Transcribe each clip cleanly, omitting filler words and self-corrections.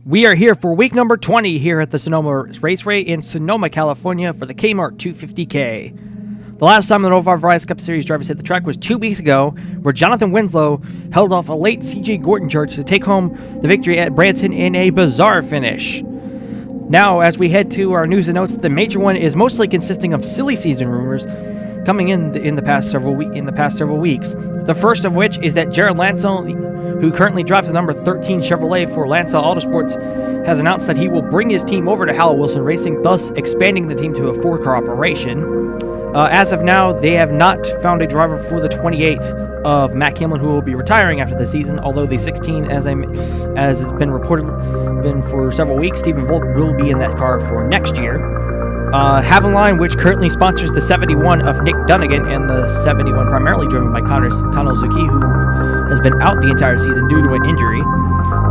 We are here for week number 20 here at the Sonoma Raceway in Sonoma, California for the KMART 250K. The last time the NOVAR Verizon Cup Series drivers hit the track was 2 weeks ago, where Jonathan Winslow held off a late CJ Gordon charge to take home the victory at Branson in a bizarre finish. Now, as we head to our news and notes, the major one is mostly consisting of silly season rumors coming in the past several weeks. The first of which is that Jared Lansell, who currently drives the number 13 Chevrolet for Lansell Autosports, has announced that he will bring his team over to Howell Wilson Racing, thus expanding the team to a 4-car operation. As of now, they have not found a driver for the 28 of Matt Kimlin, who will be retiring after the season, although the 16, as has been reported, for several weeks, Stephen Volk will be in that car for next year. Haviline, which currently sponsors the 71 of Nick Dunnigan and the 71 primarily driven by Connor Zuki, who has been out the entire season due to an injury,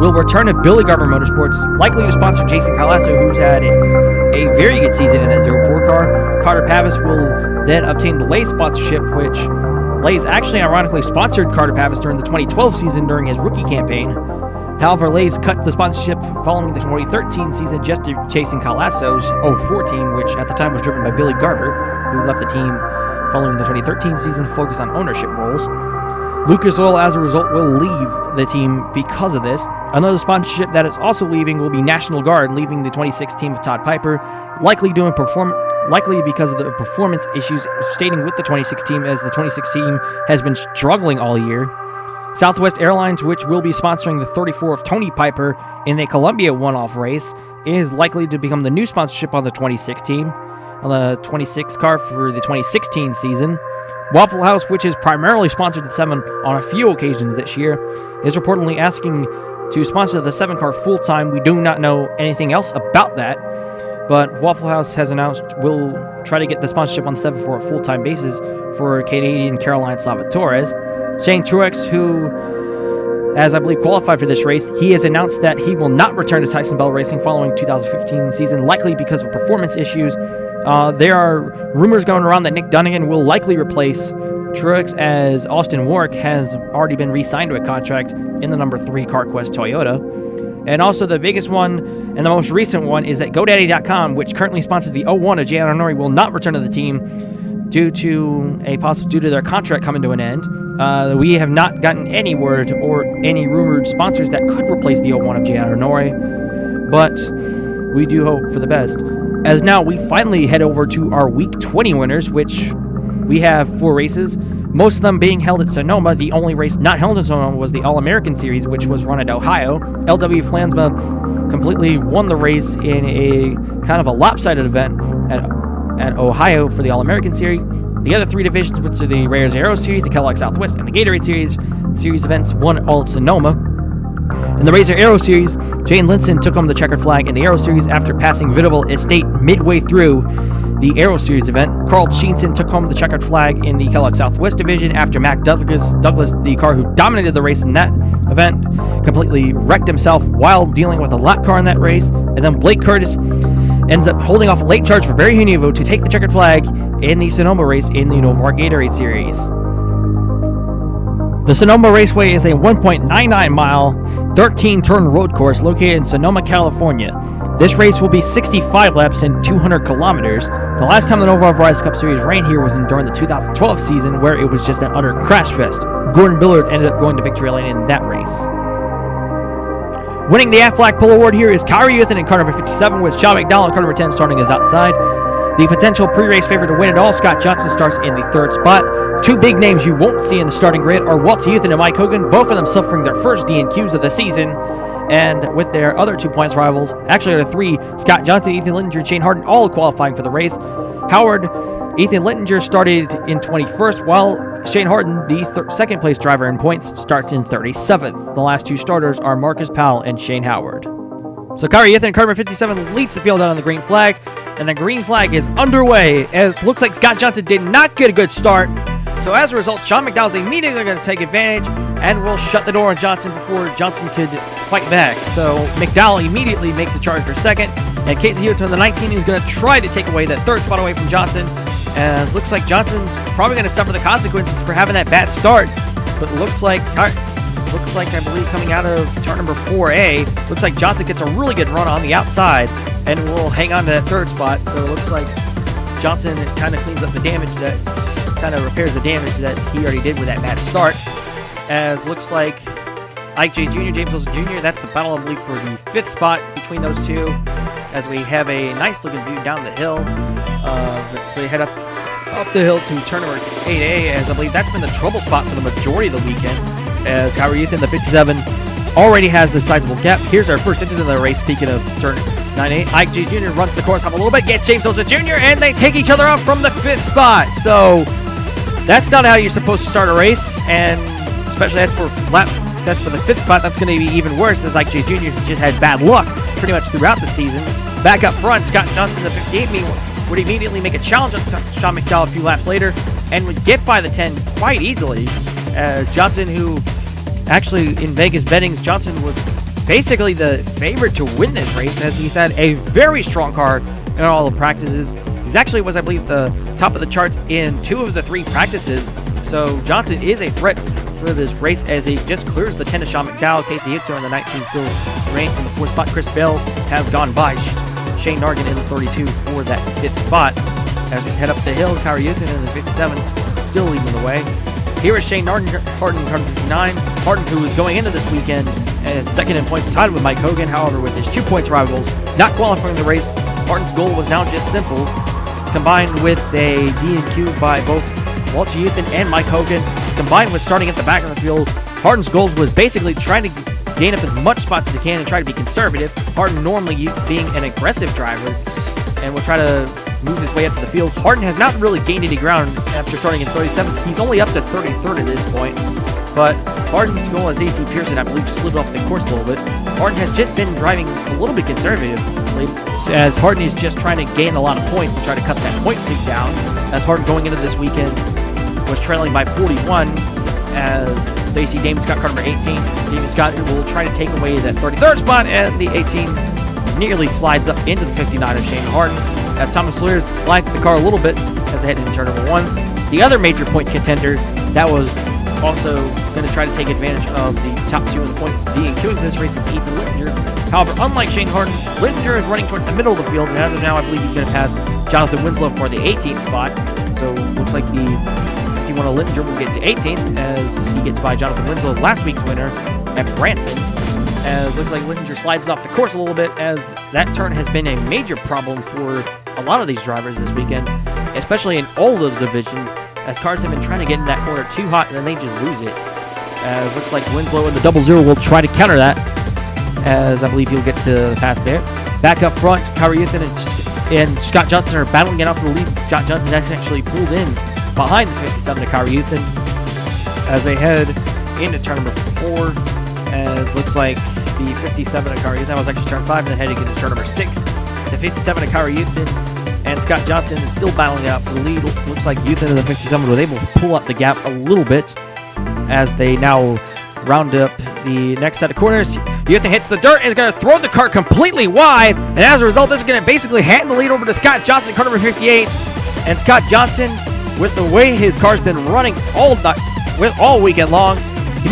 will return to Billy Garber Motorsports, likely to sponsor Jason Calasso, who's had a very good season in that 04 car. Carter Pavis will then obtain the Lays sponsorship, which Lays actually ironically sponsored Carter Pavis during the 2012 season during his rookie campaign. However, Lays cut the sponsorship following the 2013 season just to chasing Calasso's 014, which at the time was driven by Billy Garber, who left the team following the 2013 season to focus on ownership roles. Lucas Oil, as a result, will leave the team because of this. Another sponsorship that is also leaving will be National Guard, leaving the 26 team of Todd Piper, likely because of the performance issues stating with the 26 team, as the 26 team has been struggling all year. Southwest Airlines, which will be sponsoring the 34 of Tony Piper in a Columbia one-off race, is likely to become the new sponsorship on the 26 team, on the 26 car for the 2016 season. Waffle House, which has primarily sponsored the 7 on a few occasions this year, is reportedly asking to sponsor the 7 car full-time. We do not know anything else about that, but Waffle House has announced will try to get the sponsorship on the 7 for a full-time basis for Canadian Caroline Salvatores. Shane Truex, who, as I believe, qualified for this race, he has announced that he will not return to Tyson Bell Racing following 2015 season, likely because of performance issues. There are rumors going around that Nick Dunnigan will likely replace Truex, as Austin Warwick has already been re-signed to a contract in the number 3 CarQuest Toyota. And also the biggest one and the most recent one is that GoDaddy.com, which currently sponsors the 01 of Gianna Nori, will not return to the team due to their contract coming to an end. We have not gotten any word or any rumored sponsors that could replace the 01 of Gianna Nori, but we do hope for the best. As now we finally head over to our Week 20 winners, which we have 4 races, most of them being held at Sonoma. The only race not held in Sonoma was the All-American Series, which was run at Ohio. LW Flansma completely won the race in a kind of a lopsided event at Ohio for the All-American Series. The other 3 divisions, which are the Rares Aero Series, the Kellogg Southwest, and the Gatorade Series events, won all at Sonoma. In the Razor Aero Series, Jane Linson took home the checkered flag in the Aero Series after passing Vitaville Estate midway through the Aero Series event. Carl Sheenson took home the checkered flag in the Kellogg Southwest division after Mac Douglas, the car who dominated the race in that event, completely wrecked himself while dealing with a lap car in that race. And then Blake Curtis ends up holding off a late charge for Barry Hunivo to take the checkered flag in the Sonoma race in the NOVAR Gatorade Series. The Sonoma Raceway is a 1.99-mile, 13-turn road course located in Sonoma, California. This race will be 65 laps and 200 kilometers. The last time the NOVAR Verizon Cup Series ran here was during the 2012 season, where it was just an utter crash fest. Gordon Billard ended up going to victory lane in that race. Winning the Aflac Pull Award here is Kyrie Uthen in car number 57, with Sean McDowell in car number 10 starting as outside. The potential pre-race favorite to win it all, Scott Johnson, starts in the 3rd spot. 2 big names you won't see in the starting grid are Walter Uthen and Mike Hogan, both of them suffering their first DNQs of the season. And with their other 2 points rivals, actually there are 3, Scott Johnson, Ethan Littinger, and Shane Harden, all qualifying for the race. Ethan Littinger started in 21st, while Shane Harden, the second place driver in points, starts in 37th. The last 2 starters are Marcus Powell and Shane Howard. So Kyrie Uthen in car number 57 leads the field out on the green flag, and the green flag is underway, as it looks like Scott Johnson did not get a good start. So as a result, Sean McDowell's immediately going to take advantage and will shut the door on Johnson before Johnson could fight back. So McDowell immediately makes a charge for second, and Casey Hewitt on the 19 is going to try to take away that 3rd spot away from Johnson, as looks like Johnson's probably going to suffer the consequences for having that bad start. But it looks like looks like, I believe, coming out of turn number 4A, looks like Johnson gets a really good run on the outside and will hang on to that third spot. So it looks like Johnson kind of cleans up the damage repairs the damage that he already did with that bad start. As looks like Ike J. Jr., James Wilson Jr., that's the battle, I believe, for the 5th spot between those two. As we have a nice looking view down the hill. They head up the hill to turn number 8A, as I believe that's been the trouble spot for the majority of the weekend. As Kyrie Ethan, the 57, already has a sizable gap. Here's our first incident of the race, speaking of turn 9A. Ike J. Jr. runs the course up a little bit, gets James Wilson Jr., and they take each other out from the 5th spot. So that's not how you're supposed to start a race, and especially that's for the 5th spot. That's going to be even worse, as Ike J. Jr. has just had bad luck pretty much throughout the season. Back up front, Scott Johnson, the 58, would immediately make a challenge on Sean McDowell a few laps later and would get by the 10 quite easily. Johnson, who actually in Vegas bettings, Johnson was basically the favorite to win this race, as he's had a very strong car in all the practices. He's actually was, I believe, the top of the charts in 2 of the 3 practices. So Johnson is a threat for this race, as he just clears the 10 to Sean McDowell. Casey Hitzer in the 19 still reigns in the 4th spot. Chris Bell has gone by Shane Nargan in the 32 for that 5th spot. As we head up the hill, Kyrie Ethan in the 57 still leading the way. Here is Shane Harden, 59. Harden, who is going into this weekend as second in points, tied with Mike Hogan. However, with his 2 points rivals not qualifying the race, Harden's goal was now just simple. Combined with a D&Q by both Walter Ethan and Mike Hogan, combined with starting at the back of the field, Harden's goal was basically trying to gain up as much spots as he can and try to be conservative. Harden normally being an aggressive driver and will try to move his way up to the field. Harden has not really gained any ground after starting in 37th. He's only up to 33rd at this point. But Harden's goal, as AC Pearson, I believe, slid off the course a little bit. Harden has just been driving a little bit conservatively, as Harden is just trying to gain a lot of points to try to cut that point sig down. As Harden going into this weekend was trailing by 41, as they see Damon Scott, car number 18. Damon Scott will try to take away that 33rd spot, and the 18 nearly slides up into the 59 of Shane Harden. As Thomas Sawyer slides the car a little bit as they head into turn number 1. The other major points contender that was also going to try to take advantage of the top 2 in the points, DQing this race with Ethan Littinger. However, unlike Shane Harden, Littinger is running towards the middle of the field, and as of now, I believe he's going to pass Jonathan Winslow for the 18th spot. So looks like the 51 of Littinger will get to 18th as he gets by Jonathan Winslow, last week's winner at Branson. As looks like Littinger slides off the course a little bit, as that turn has been a major problem for a lot of these drivers this weekend, especially in all the divisions, as cars have been trying to get in that corner too hot and then they just lose it. As looks like Winslow in the 00 will try to counter that, as I believe he'll get to the pass there. Back up front, Kyrie Ethan and Scott Johnson are battling it out for the lead. Scott Johnson actually pulled in behind the 57 to Kyrie Ethan as they head into turn number 4. As looks like the 57 of Kyrie Ethan was actually turn 5, and then heading into turn number 6. The 57 of Kyrie Ethan and Scott Johnson is still battling out for the lead. Looks like Ethan and the 57 was able to pull up the gap a little bit as they now round up the next set of corners. Ethan hits the dirt and is going to throw the car completely wide, and as a result, this is going to basically hand the lead over to Scott Johnson, car number 58. And Scott Johnson, with the way his car's been running all weekend long, you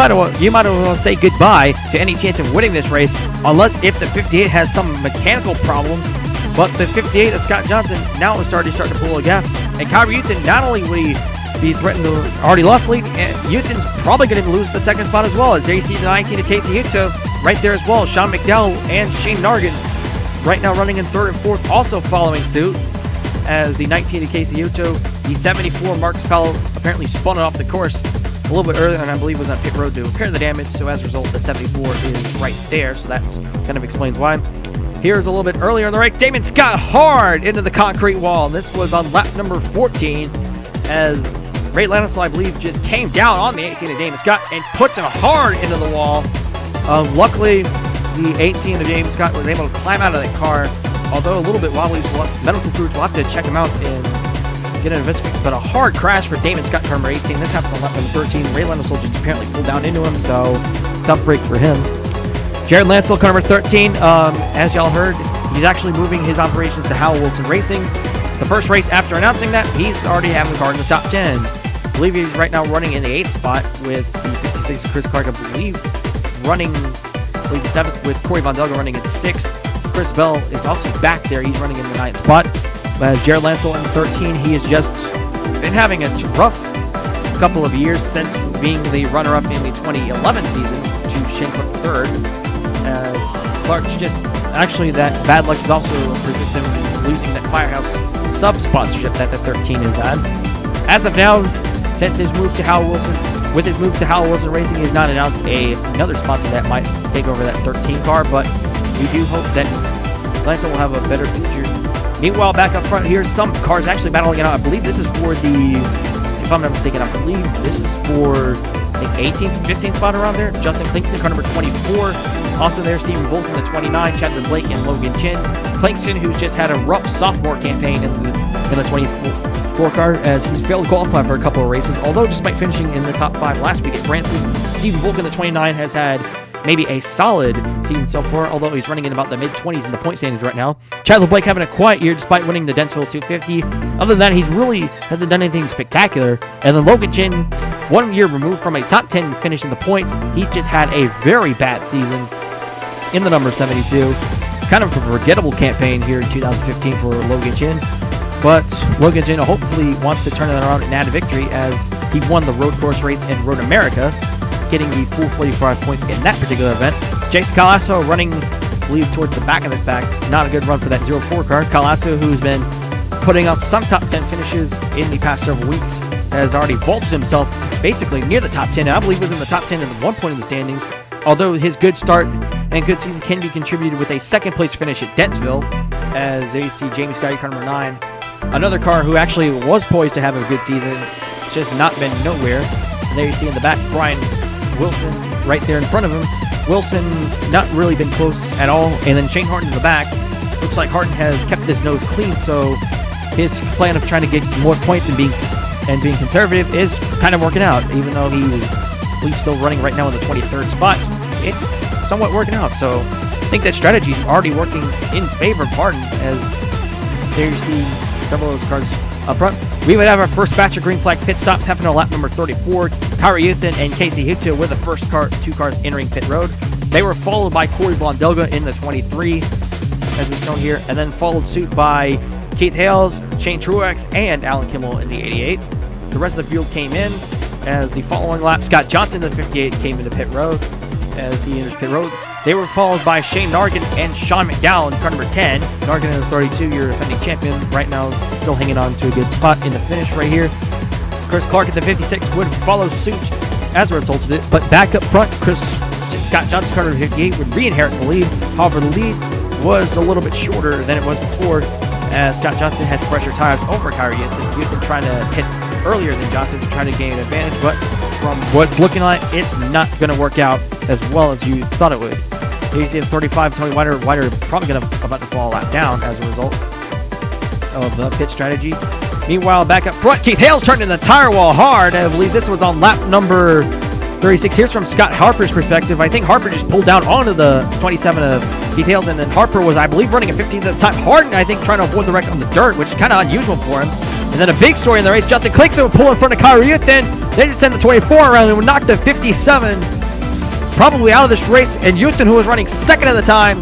might as well say goodbye to any chance of winning this race, unless if the 58 has some mechanical problem. But the 58 of Scott Johnson now is starting to pull a gap. And Kyrie Ethan, not only would he be threatened to already lost the lead, and Ethan's probably going to lose the second spot as well, as JC the 19 of Casey Hicto right there as well. Sean McDowell and Shane Nargan right now running in 3rd and 4th, also following suit, as the 19 of Casey Hicto, the 74 Marcus Powell apparently spun it off the course a little bit earlier, and I believe was on pit road to repair the damage. So as a result, the 74 is right there. So that kind of explains why. Here's a little bit earlier on the right. Damon Scott hard into the concrete wall. And this was on lap number 14, as Ray Lanisol, I believe, just came down on the 18 of Damon Scott and puts him hard into the wall. Luckily, the 18 of Damon Scott was able to climb out of that car, although a little bit wobbly. So medical crews will have to check him out and get an investigation. But a hard crash for Damon Scott, car number 18. This happened on lap number 13. Ray Lanisol just apparently pulled down into him, so tough break for him. Jared Lansell, car number 13, as y'all heard, he's actually moving his operations to Howell Wilson Racing. The first race after announcing that, he's already having the car in the top 10. believe he's right now running in the 8th spot with the 56 Chris Clark, I believe running the 7th with Corey Von Delga running in 6th. Chris Bell is also back there. He's running in the 9th spot. As Jared Lancel in 13, he has just been having a rough couple of years since being the runner-up in the 2011 season to Shane Clark III. As Clark's just, actually that bad luck is also persistent in losing that Firehouse sub-sponsorship that the 13 has had. As of now, since his move to Howell Wilson, with his move to Howell Wilson Racing, he has not announced another sponsor that might take over that 13 car, but we do hope that Lancel will have a better future. Meanwhile, back up front here, some cars actually battling it out. I believe this is for the, if I'm not mistaken, I believe this is for the 18th, 15th spot around there. Justin Clinkston, car number 24. Also there, Stephen Volk in the 29, Chadwick Blake and Logan Chin. Clinkston, who's just had a rough sophomore campaign in the 24 car, as he's failed to qualify for a couple of races. Although, despite finishing in the top 5 last week at Branson, Stephen Volk in the 29 has had maybe a solid season so far, although he's running in about the mid-20s in the point standings right now. Chadwick Blake having a quiet year despite winning the Dentsville 250. Other than that, he really hasn't done anything spectacular. And then Logan Chin, 1 year removed from a top 10 finish in the points, he's just had a very bad season in the number 72. Kind of a forgettable campaign here in 2015 for Logan Chin. But Logan Chin hopefully wants to turn it around and add a victory, as he won the road course race in Road America, getting the full 45 points in that particular event. Jace Calasso running, I believe, towards the back of the pack. Not a good run for that 04 car. Calasso, who's been putting up some top 10 finishes in the past several weeks, has already vaulted himself basically near the top 10. I believe was in the top 10 at one point in the standings. Although his good start and good season can be contributed with a second place finish at Dentsville, as there you see Jamie Scotty, car number 9. Another car who actually was poised to have a good season, just not been nowhere. And there you see in the back, Brian Wilson right there in front of him. Wilson not really been close at all. And then Shane Harden in the back. Looks like Harden has kept his nose clean, so his plan of trying to get more points and being conservative is kind of working out. Even though he's still running right now in the 23rd spot, it's somewhat working out. So I think that strategy is already working in favor of Harden, as there you see several of those cars up front. We would have our first batch of green flag pit stops happening on lap number 34. Kyrie Euthan and Casey Huto were the first two cars entering pit road. They were followed by Corey Von Delga in the 23, as we've shown here, and then followed suit by Keith Hales, Shane Truex, and Alan Kimmel in the 88. The rest of the field came in as the following lap. Scott Johnson in the 58 came into pit road as he enters pit road. They were followed by Shane Nargan and Sean McDowell in car number 10. Nargan in the 32, your defending champion, right now still hanging on to a good spot in the finish right here. Chris Clark at the 56 would follow suit as a result of it, but back up front, Scott Johnson, car number 58, would re-inherit the lead. However, the lead was a little bit shorter than it was before, as Scott Johnson had fresher tires over Kyrie Euthan. He had been trying to hit earlier than Johnson to try to gain an advantage, but from what's looking like, it's not going to work out as well as you thought it would. You see the 35, Tony Whiter probably about to fall out down as a result of the pit strategy. Meanwhile, back up front, Keith Hales turned in the tire wall hard. I believe this was on lap number 36. Here's from Scott Harper's perspective. I think Harper just pulled down onto the 27 of Keith Hales, and then Harper was, I believe, running a 15th at the time. Harden, I think, trying to avoid the wreck on the dirt, which is kind of unusual for him. And then a big story in the race, Justin Clinkston would pull in front of Kyrie Euthan. They just send the 24 around and would knock the 57 probably out of this race. And Euthan, who was running second at the time,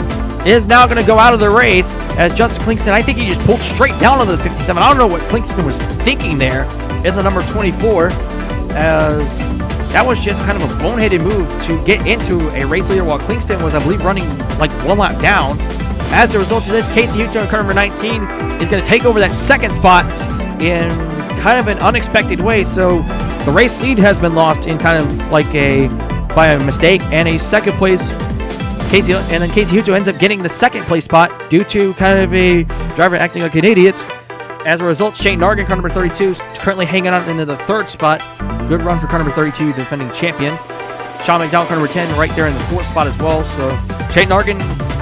is now going to go out of the race, as Justin Clinkston, I think he just pulled straight down on the 57. I don't know what Clinkston was thinking there in the number 24, as that was just kind of a boneheaded move to get into a race leader, while Clinkston was, I believe, running like one lap down. As a result of this, Casey Huto, car number 19, is going to take over that second spot in kind of an unexpected way. So the race lead has been lost in kind of like by a mistake, and a second place. Casey Huto ends up getting the second place spot due to kind of a driver acting like an idiot. As a result, Shane Nargan, car number 32, is currently hanging on into the third spot. Good run for car number 32, defending champion. Sean McDowell, car number 10, right there in the fourth spot as well. So Shane Nargan,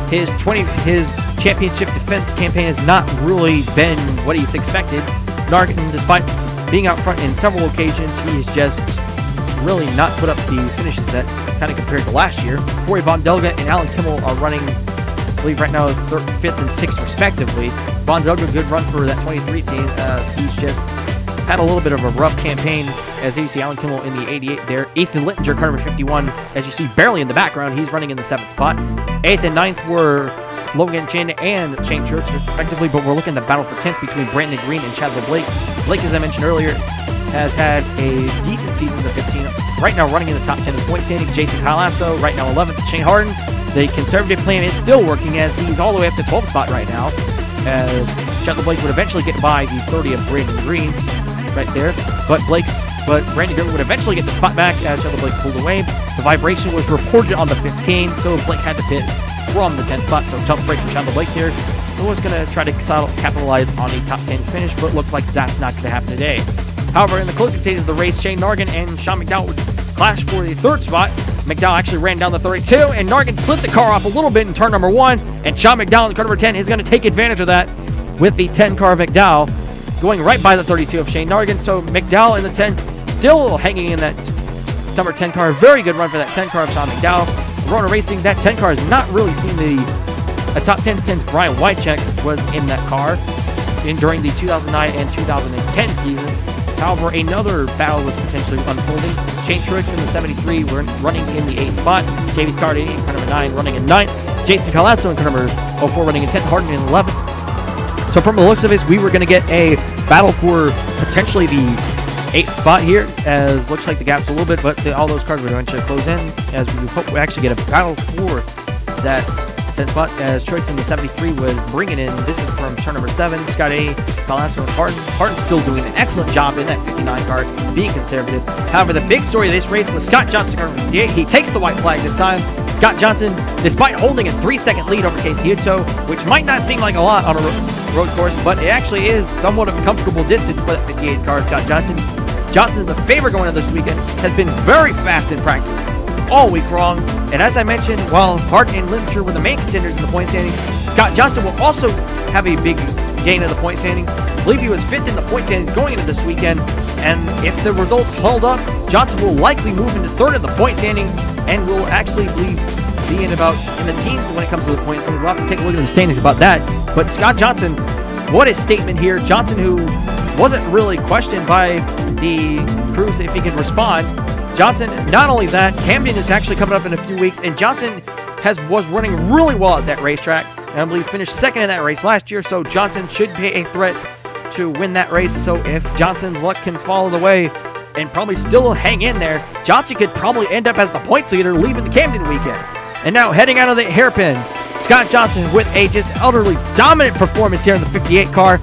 his championship defense campaign has not really been what he's expected. Nargan, despite being out front in several occasions, he has just really not put up the finishes that kind of compared to last year. Corey Von Delga and Alan Kimmel are running, I believe right now, 5th and 6th respectively. Von Delga, good run for that 23 team, as he's just had a little bit of a rough campaign, as you see Alan Kimmel in the 88 there. Ethan Littinger, car number 51, as you see barely in the background. He's running in the 7th spot. 8th and 9th were Logan Chin and Shane Church, respectively, but we're looking at the battle for 10th between Brandon Green and Chadwick Blake. Blake, as I mentioned earlier, has had a decent season in the 15. Right now running in the top 10 of the point standings. Jason Calasso, right now 11th. Shane Harden, the conservative plan is still working, as he's all the way up to 12th spot right now, as Chadwick Blake would eventually get by the 30 of Brandon Green right there, but Brandon Green would eventually get the spot back as Chadwick Blake pulled away. The vibration was reported on the 15, so Blake had to pit from the 10th spot, so tough break from Chadwick Blake here. Who was going to try to capitalize on a top 10 finish, but looked like that's not going to happen today. However, in the closing stages of the race, Shane Nargan and Sean McDowell would clash for the 3rd spot. McDowell actually ran down the 32, and Nargan slid the car off a little bit in turn number 1, and Sean McDowell in car number 10 is going to take advantage of that with the 10 car of McDowell going right by the 32 of Shane Nargan. So McDowell in the 10 still hanging in that number 10 car. Very good run for that 10 car of Sean McDowell. Verona Racing, that 10 car has not really seen a top 10 since Brian Wycheck was in that car during the 2009 and 2010 season. However, another battle was potentially unfolding. Shane Truex in the 73 were running in the 8th spot. James Carter in car number 9 running in 9th. Jason Calasso in car number 04 running in 10th. Harden in 11th. So from the looks of it, we were going to get a battle for potentially the 8th spot here, as looks like the gap's a little bit, but all those cars would eventually close in, as we hope we actually get a battle for that 10th spot, as Truex in the 73 was bringing in. This is from turn number 7, Scott A, Calasso, and Harden. Harden's still doing an excellent job in that 59 car, being conservative. However, the big story of this race was Scott Johnson, car number 58. He takes the white flag this time. Scott Johnson, despite holding a 3-second lead over Casey Hutto, which might not seem like a lot on a road course, but it actually is somewhat of a comfortable distance for that 58 car. Scott Johnson, the favorite going into this weekend, has been very fast in practice all week long. And as I mentioned, while Harden and Littinger were the main contenders in the point standings, Scott Johnson will also have a big gain in the point standings. I believe he was 5th in the point standings going into this weekend, and if the results hold up, Johnson will likely move into 3rd in the point standings and will actually be in the teens when it comes to the points. So we'll have to take a look at the standings about that. But Scott Johnson, what a statement here. Johnson, who wasn't really questioned by the crews if he could respond. Johnson, not only that, Camden is actually coming up in a few weeks, and Johnson was running really well at that racetrack, and I believe finished 2nd in that race last year, so Johnson should be a threat to win that race. So if Johnson's luck can fall the way and probably still hang in there, Johnson could probably end up as the points leader leaving the Camden weekend. And now heading out of the hairpin, Scott Johnson with a just utterly dominant performance here in the 58 car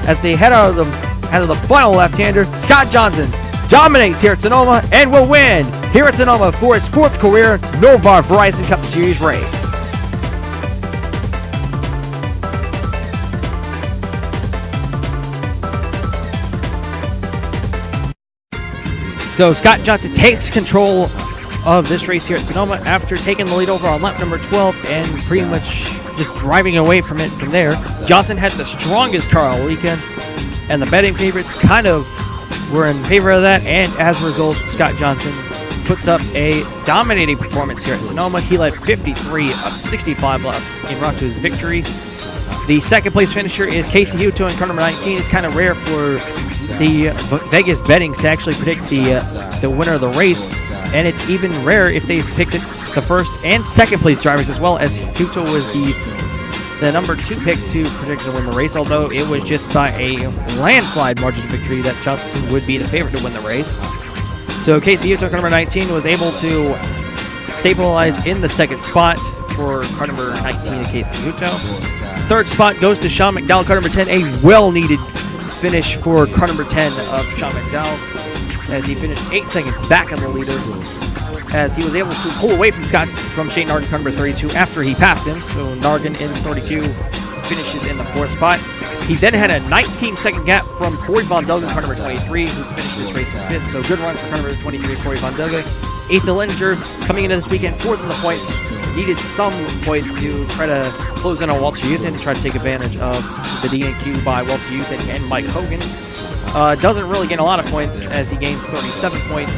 as they head out of the final left-hander. Scott Johnson dominates here at Sonoma and will win here at Sonoma for his 4th career NOVAR Verizon Cup Series race. So Scott Johnson takes control of this race here at Sonoma after taking the lead over on lap number 12 and pretty much just driving away from it from there. Johnson had the strongest car all weekend, and the betting favorites kind of were in favor of that, and as a result, Scott Johnson puts up a dominating performance here at Sonoma. He led 53 of 65 laps en route to his victory. The 2nd place finisher is Casey Hutto in car number 19. It's kind of rare for the Vegas bettings to actually predict the winner of the race, and it's even rare if they picked the 1st and 2nd place drivers as well, as Hutto was the number 2 pick to predict the win the race, although it was just by a landslide margin of victory that Johnson would be the favorite to win the race. So Casey Hutto, car number 19, was able to stabilize in the 2nd spot for car number 19 of Casey Hutto. 3rd spot goes to Sean McDowell, car number 10, a well-needed finish for car number 10 of Sean McDowell, as he finished 8 seconds back on the leader, as he was able to pull away from Shane Nargan, car number 32, after he passed him. So Nargan in 32 finishes in the 4th spot. He then had a 19-second gap from Corey Von Duggan, car number 23, who finished this race in 5th. So good run for car number 23, Corey Von Duggan. Ethan Littinger coming into this weekend 4th in the points. Needed some points to try to close in on Walter Youth and try to take advantage of the DNQ by Walter Youth and Mike Hogan. Doesn't really gain a lot of points as he gained 37 points,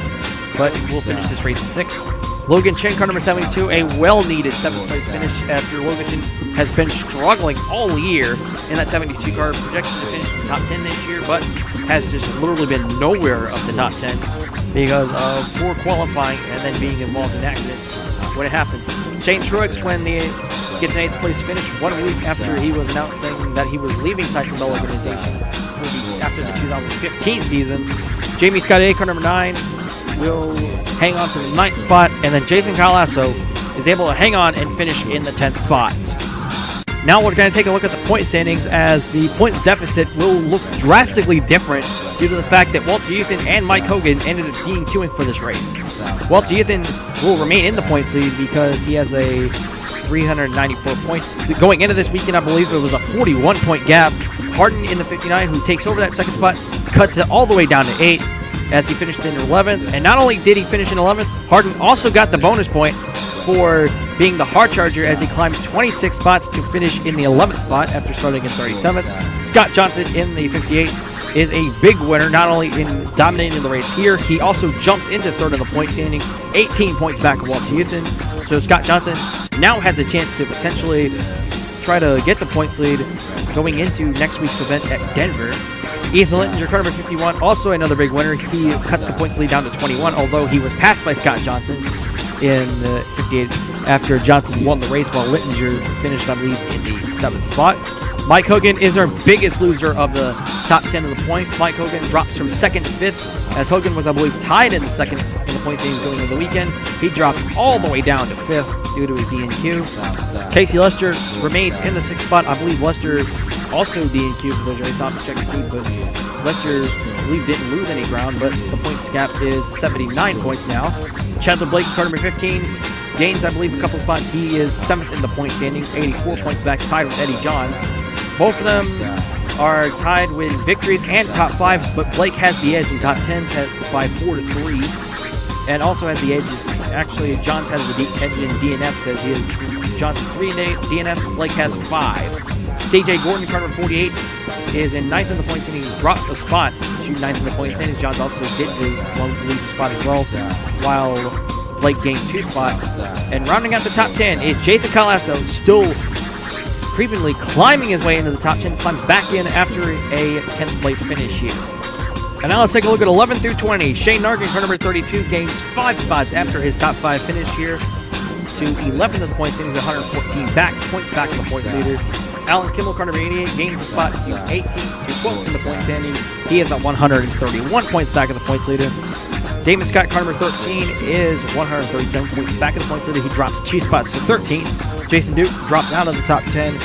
but will finish this race in 6th. Logan Chin, car number 72, a well-needed 7th place finish after Logan Chin has been struggling all year in that 72 car, projected to finish in the top 10 this year, but has just literally been nowhere of the top 10 because of poor qualifying and then being involved in accidents when it happens. Shane Truex, when he gets an 8th place finish 1 week after he was announcing that he was leaving Tyson Bell organization after the 2015 season. Jamie Scott A, car number 9, will hang on to the 9th spot, and then Jason Calasso is able to hang on and finish in the 10th spot. Now we're going to take a look at the point standings, as the points deficit will look drastically different due to the fact that Walter Euthen and Mike Hogan ended up DNQing for this race. Walter Euthen will remain in the points lead because he has a 394 points. Going into this weekend, I believe it was a 41-point gap. Harden in the 59, who takes over that 2nd spot, cuts it all the way down to 8 as he finished in 11th. And not only did he finish in 11th, Harden also got the bonus point for being the hard charger as he climbed 26 spots to finish in the 11th spot after starting in 37th. Scott Johnson in the 58 is a big winner, not only in dominating the race here, he also jumps into 3rd in the point standing, 18 points back of Walter Euthen. So Scott Johnson now has a chance to potentially try to get the points lead going into next week's event at Denver. Ethan Littinger, car number 51, also another big winner. He cuts the points lead down to 21, although he was passed by Scott Johnson in 58 after Johnson won the race, while Littinger finished, I believe, in the 7th spot. Mike Hogan is our biggest loser of the top 10 of the points. Mike Hogan drops from 2nd to 5th, as Hogan was, I believe, tied in the 2nd in the point standings going into the weekend. He dropped all the way down to 5th due to his DNQ. Casey Lester remains in the 6th spot. I believe Lester also DNQ for the race. I'll have to check and see, but Lester, I believe, didn't lose any ground, but the points gap is 79 points now. Chandler Blake, car number 15, gains, I believe, a couple spots. He is 7th in the point standings, 84 points back, tied with Eddie Johns. Both of them are tied with victories and top 5, but Blake has the edge in top 10s by 4-3, and also has the edge. Actually, Johns has the edge in DNFs, as he has Johns has 3 DNFs, Blake has 5. CJ Gordon, car number 48, is in 9th in the point standings, dropped a spot to 9th in the point standings. Johns also did leave the spot as well, while Blake gained 2 spots. And rounding out the top 10 is Jason Calasso, still creepingly climbing his way into the top 10, climbs back in after a 10th place finish here. And now let's take a look at 11 through 20. Shane Nargan, car number 32, gains 5 spots after his top 5 finish here to 11th in the point standings, 114 points back in the points leader. Alan Kimmel, car number 88, gains a spot to 18th to 12th in the point standings. He is at 131 points back in the points leader. Damon Scott, car number 13, is 137 points back in the points leader. He drops 2 spots to 13th. Jason Duke drops out of the top 10 to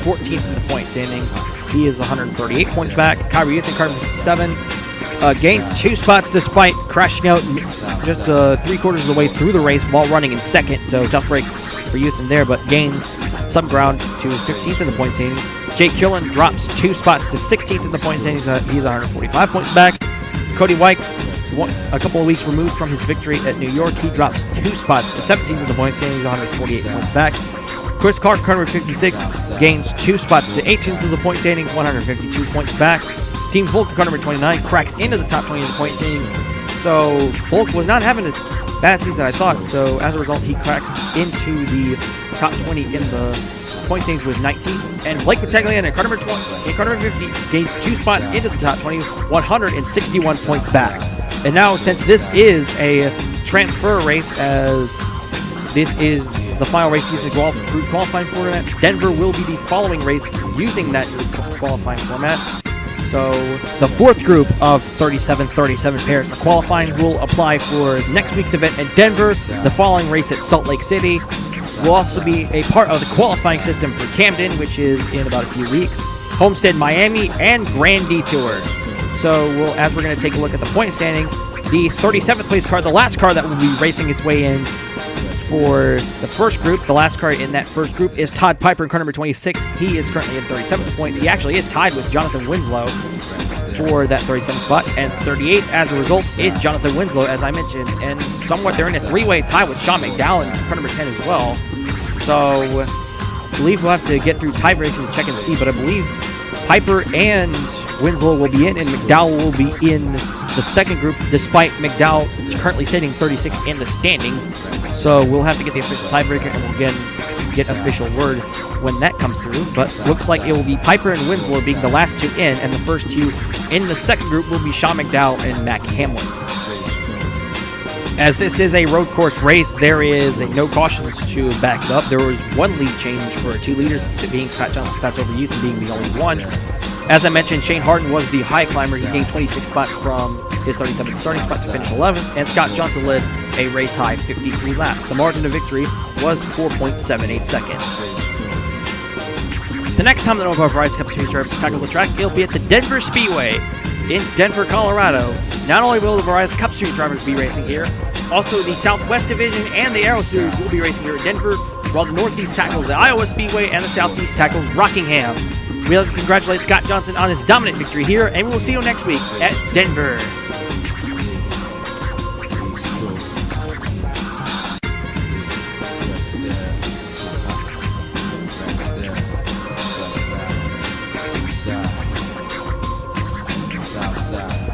14th in the point standings. He is 138 points back. Kyrie Euthen, car number 57, gains 2 spots despite crashing out just 3/4 of the way through the race while running in 2nd. So tough break for Euthen there, but gains some ground to 15th in the point standings. Jake Killen drops 2 spots to 16th in the point standings. He's 145 points back. Cody White, a couple of weeks removed from his victory at New York, he drops 2 spots to 17th in the point standings, 148 points back. Chris Clark, car number 56, gains 2 spots to 18th in the point standings, 152 points back. Steve Volk, car number 29, cracks into the top 20 in the point standings. So Volk was not having as bad season I thought, so as a result, he cracks into the top 20 in the point standings with 19. And Blake Battaglione, car number 50, gains 2 spots into the top 20, 161 points back. And now, since this is a transfer race, as this is the final race using the group qualifying format, Denver will be the following race using that group qualifying format. So the 4th group of 37 pairs for qualifying will apply for next week's event in Denver. The following race at Salt Lake City will also be a part of the qualifying system for Camden, which is in about a few weeks, Homestead, Miami, and Grand Detour. So as we're going to take a look at the point standings, the 37th place car, the last car that will be racing its way in for the first group, the last car in that first group is Todd Piper, car number 26. He is currently in 37th points. He actually is tied with Jonathan Winslow for that 37th spot, and 38 as a result is Jonathan Winslow, as I mentioned, and somewhat they're in a 3-way tie with Sean McDowell, car number 10 as well. So I believe we'll have to get through tiebreaks and check and see, but I believe Piper and Winslow will be in, and McDowell will be in the second group, despite McDowell currently sitting 36 in the standings. So we'll have to get the official tiebreaker, and we'll get official word when that comes through. But looks like it will be Piper and Winslow being the last two in, and the first two in the second group will be Sean McDowell and Mac Hamlin. As this is a road course race, there is no cautions to back it up. There was one lead change for 2 leaders, being Scott Johnson, that's over youth, and being the only one. As I mentioned, Shane Harden was the high climber. He gained 26 spots from his 37th starting spot to finish 11th, and Scott Johnson led a race high 53 laps. The margin of victory was 4.78 seconds. The next time the NOVAR Verizon Cup Series drivers tackle the track, it'll be at the Denver Speedway in Denver, Colorado. Not only will the Verizon Cup Series drivers be racing here, also the Southwest Division and the Aero Series will be racing here at Denver, while the Northeast tackles the Iowa Speedway and the Southeast tackles Rockingham. We'd like to congratulate Scott Johnson on his dominant victory here, and we will see you next week at Denver. South side.